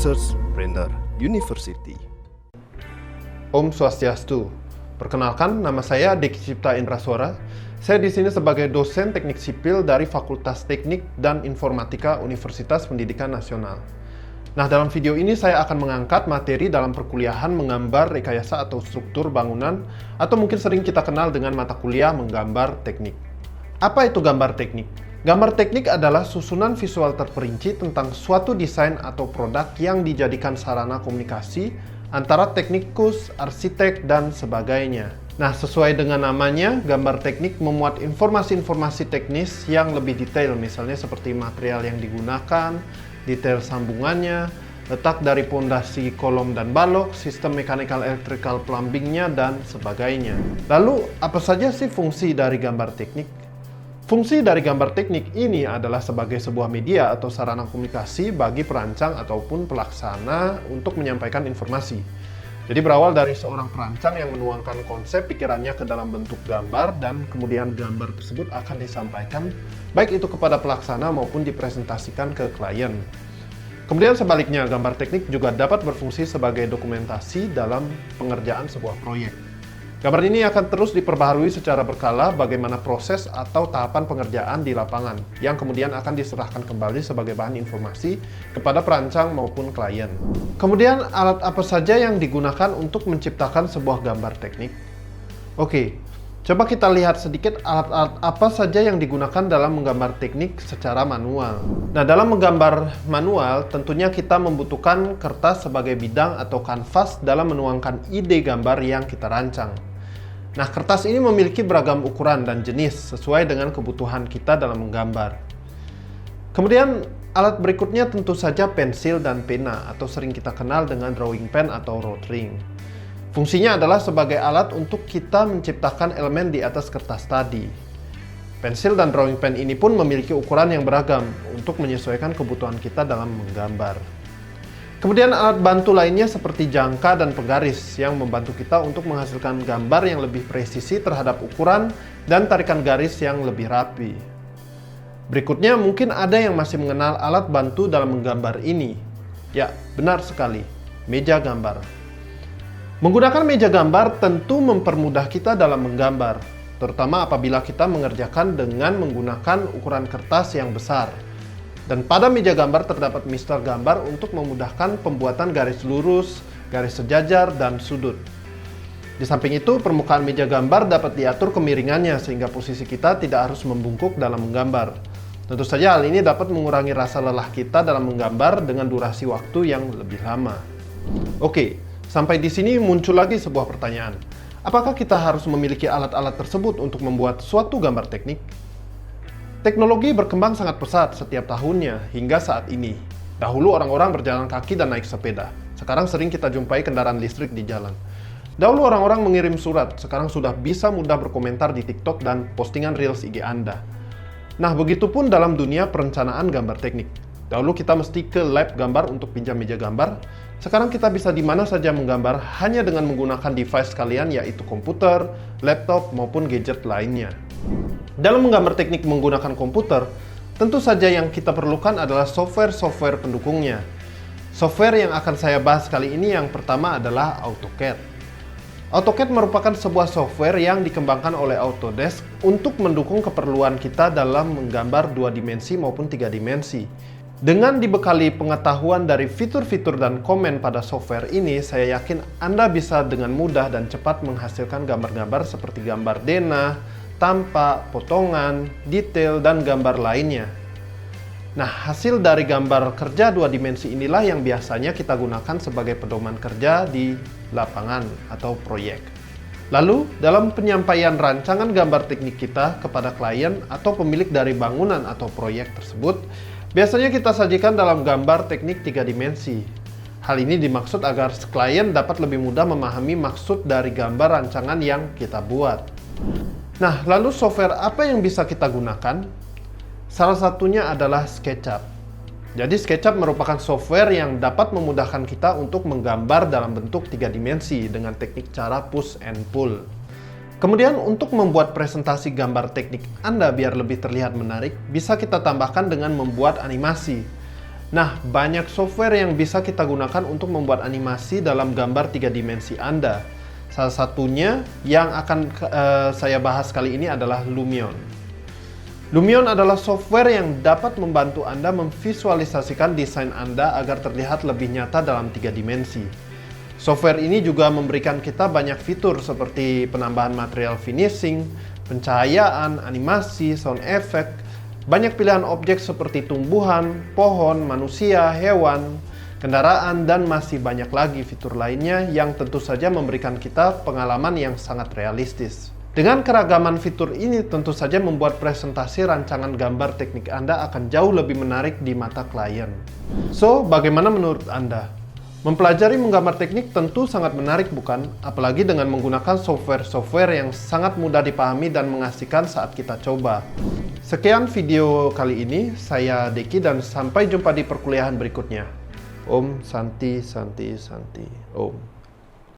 Research Brander University. Om Swastiastu. Perkenalkan, nama saya Deki Cipta Indraswara. Saya di sini sebagai dosen teknik sipil dari Fakultas Teknik dan Informatika Universitas Pendidikan Nasional. Nah, dalam video ini saya akan mengangkat materi dalam perkuliahan menggambar rekayasa atau struktur bangunan, atau mungkin sering kita kenal dengan mata kuliah menggambar teknik. Apa itu gambar teknik? Gambar teknik adalah susunan visual terperinci tentang suatu desain atau produk yang dijadikan sarana komunikasi antara teknikus, arsitek, dan sebagainya. Nah, sesuai dengan namanya, gambar teknik memuat informasi-informasi teknis yang lebih detail, misalnya seperti material yang digunakan, detail sambungannya, letak dari pondasi, kolom dan balok, sistem mechanical electrical plumbingnya, dan sebagainya. Lalu, apa saja sih fungsi dari gambar teknik? Fungsi dari gambar teknik ini adalah sebagai sebuah media atau sarana komunikasi bagi perancang ataupun pelaksana untuk menyampaikan informasi. Jadi berawal dari seorang perancang yang menuangkan konsep pikirannya ke dalam bentuk gambar, dan kemudian gambar tersebut akan disampaikan baik itu kepada pelaksana maupun dipresentasikan ke klien. Kemudian sebaliknya, gambar teknik juga dapat berfungsi sebagai dokumentasi dalam pengerjaan sebuah proyek. Gambar ini akan terus diperbaharui secara berkala bagaimana proses atau tahapan pengerjaan di lapangan, yang kemudian akan diserahkan kembali sebagai bahan informasi kepada perancang maupun klien. Kemudian, alat apa saja yang digunakan untuk menciptakan sebuah gambar teknik? Oke, coba kita lihat sedikit alat-alat apa saja yang digunakan dalam menggambar teknik secara manual. Nah, dalam menggambar manual, tentunya kita membutuhkan kertas sebagai bidang atau kanvas dalam menuangkan ide gambar yang kita rancang. Nah, kertas ini memiliki beragam ukuran dan jenis sesuai dengan kebutuhan kita dalam menggambar. Kemudian, alat berikutnya tentu saja pensil dan pena, atau sering kita kenal dengan drawing pen atau rotring. Fungsinya adalah sebagai alat untuk kita menciptakan elemen di atas kertas tadi. Pensil dan drawing pen ini pun memiliki ukuran yang beragam untuk menyesuaikan kebutuhan kita dalam menggambar. Kemudian alat bantu lainnya seperti jangka dan penggaris yang membantu kita untuk menghasilkan gambar yang lebih presisi terhadap ukuran dan tarikan garis yang lebih rapi. Berikutnya, mungkin ada yang masih mengenal alat bantu dalam menggambar ini. Ya, benar sekali, meja gambar. Menggunakan meja gambar tentu mempermudah kita dalam menggambar, terutama apabila kita mengerjakan dengan menggunakan ukuran kertas yang besar. Dan pada meja gambar terdapat mister gambar untuk memudahkan pembuatan garis lurus, garis sejajar, dan sudut. Di samping itu, permukaan meja gambar dapat diatur kemiringannya sehingga posisi kita tidak harus membungkuk dalam menggambar. Tentu saja hal ini dapat mengurangi rasa lelah kita dalam menggambar dengan durasi waktu yang lebih lama. Oke, sampai di sini muncul lagi sebuah pertanyaan. Apakah kita harus memiliki alat-alat tersebut untuk membuat suatu gambar teknik? Teknologi berkembang sangat pesat setiap tahunnya hingga saat ini. Dahulu orang-orang berjalan kaki dan naik sepeda. Sekarang sering kita jumpai kendaraan listrik di jalan. Dahulu orang-orang mengirim surat, sekarang sudah bisa mudah berkomentar di TikTok dan postingan Reels IG Anda. Nah, begitupun dalam dunia perencanaan gambar teknik. Dahulu kita mesti ke lab gambar untuk pinjam meja gambar. Sekarang kita bisa di mana saja menggambar hanya dengan menggunakan device kalian, yaitu komputer, laptop, maupun gadget lainnya. Dalam menggambar teknik menggunakan komputer, tentu saja yang kita perlukan adalah software-software pendukungnya. Software yang akan saya bahas kali ini yang pertama adalah AutoCAD. AutoCAD merupakan sebuah software yang dikembangkan oleh Autodesk untuk mendukung keperluan kita dalam menggambar 2 dimensi maupun 3 dimensi. Dengan dibekali pengetahuan dari fitur-fitur dan komen pada software ini, saya yakin Anda bisa dengan mudah dan cepat menghasilkan gambar-gambar seperti gambar denah, tampak, potongan, detail, dan gambar lainnya. Nah, hasil dari gambar kerja 2 dimensi inilah yang biasanya kita gunakan sebagai pedoman kerja di lapangan atau proyek. Lalu, dalam penyampaian rancangan gambar teknik kita kepada klien atau pemilik dari bangunan atau proyek tersebut, biasanya kita sajikan dalam gambar teknik 3 dimensi. Hal ini dimaksud agar klien dapat lebih mudah memahami maksud dari gambar rancangan yang kita buat. Nah, lalu software apa yang bisa kita gunakan? Salah satunya adalah SketchUp. Jadi SketchUp merupakan software yang dapat memudahkan kita untuk menggambar dalam bentuk 3 dimensi dengan teknik cara push and pull. Kemudian untuk membuat presentasi gambar teknik Anda biar lebih terlihat menarik, bisa kita tambahkan dengan membuat animasi. Nah, banyak software yang bisa kita gunakan untuk membuat animasi dalam gambar 3 dimensi Anda. Salah satunya yang akan saya bahas kali ini adalah Lumion. Lumion adalah software yang dapat membantu Anda memvisualisasikan desain Anda agar terlihat lebih nyata dalam 3 dimensi. Software ini juga memberikan kita banyak fitur seperti penambahan material finishing, pencahayaan, animasi, sound effect, banyak pilihan objek seperti tumbuhan, pohon, manusia, hewan, kendaraan, dan masih banyak lagi fitur lainnya yang tentu saja memberikan kita pengalaman yang sangat realistis. Dengan keragaman fitur ini tentu saja membuat presentasi rancangan gambar teknik Anda akan jauh lebih menarik di mata klien. So, bagaimana menurut Anda? Mempelajari menggambar teknik tentu sangat menarik, bukan? Apalagi dengan menggunakan software-software yang sangat mudah dipahami dan mengasihkan saat kita coba. Sekian video kali ini, saya Deki dan sampai jumpa di perkuliahan berikutnya. Om Santi Santi Santi Om.